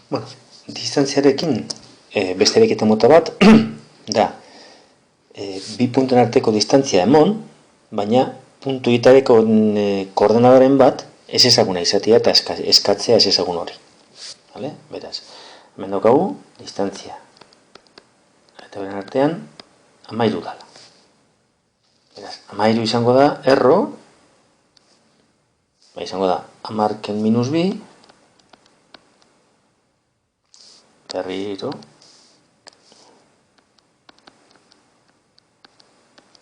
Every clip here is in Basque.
Bueno, distantziarekin beste eriketa mota bat da bi puntuen arteko distantzia emon, baina puntu itareko koordenadaren bat ez ezaguna izatea eta eskatzea ez ezagun hori. Vale? Beraz, hemen daukagu distantzia. Eta beren artean 13 dala. Beraz, 13 izango da erro, izango da 10 minus bi, berriro,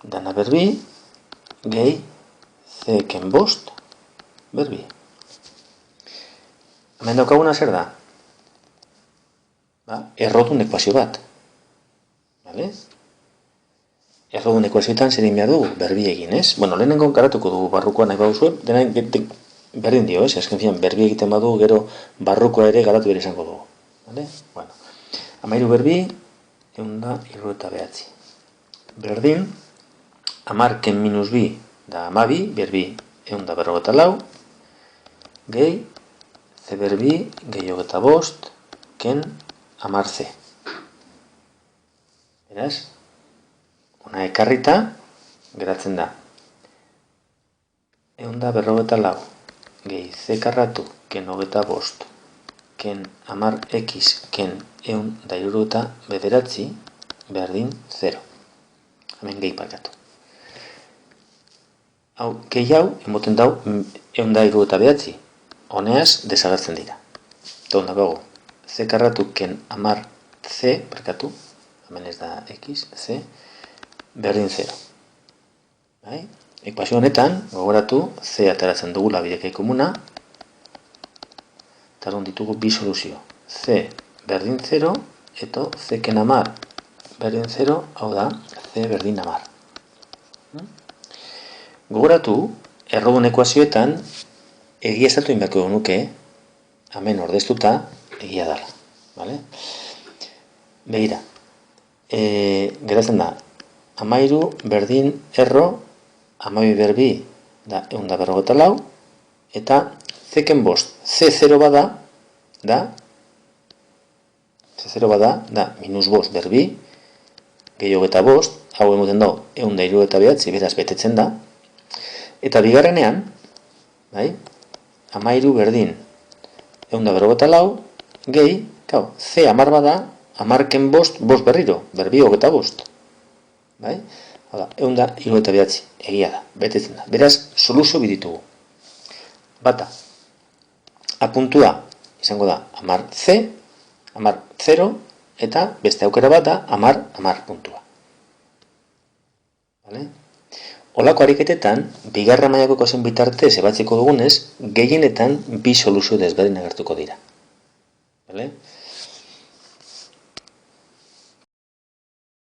dana berbi, gehi, zeken bost, berbi. Hemen daukaguna zer da? Errodun ekuazio bat. Vale? Errodun ekuazioetan zer egin behar dugu? Berbi egin, ez? Bueno, lehenengo garatuko dugu barrukoa nahi baduzuen, dena berdin dio, ez? Azken fian, berbi egiten badu, gero barrukoa ere garatu ere izango dugu. Vale? Bueno, 13 berbi, 179. Berdin, 10 minus bi da 12, berbi 154, gehi, ze berbi, gehi 25, ken 10. Beraz, ona ekarrita, geratzen da. 154, gehi, ze karratu, ken 25, ken 10x, ken 169, berdin 0. Hemen gehi parkatu. Hau, gehi hau, emoten dau, 169, honeaz desagertzen dira. Eta ondakago, z karratu ken 10c, parkatu, hemen ez da x, c, berdin 0. Bai? Ekuazio honetan, gogoratu, c ateratzen dugula bidekei komuna, eta ditugu bi soluzio. C berdin 0, eta c ken 10 berdin 0, hau da, c berdin 10. Gogoratu, errodun ekuazioetan, egia esatu inbako nuke, hemen ordeztuta, egia dala. Vale? Begira, geratzen da, 13 berdin erro, 12 berbi da 154, eta zeken bost, C0 bada, da minus bost berbi, gehiago eta bost, hau emoten dago, 169, beraz betetzen da, eta bigarrenean, bai, 13 berdin, 154, gehi, C 10 bada, 10ken bost, bost berriro, berbi hogeta bost. Bai? Hala, 169, egia da, betetzen da. Beraz, soluzio biditugu. Bata, apuntua izango da 10C, 10-0, eta beste aukera bat da 10 puntua. Vale? Olako ariketetan, bigarra mailako ekuazioen bitartez ebatziko dugunez, gehienetan bi soluzio desberdin agertuko dira. Vale?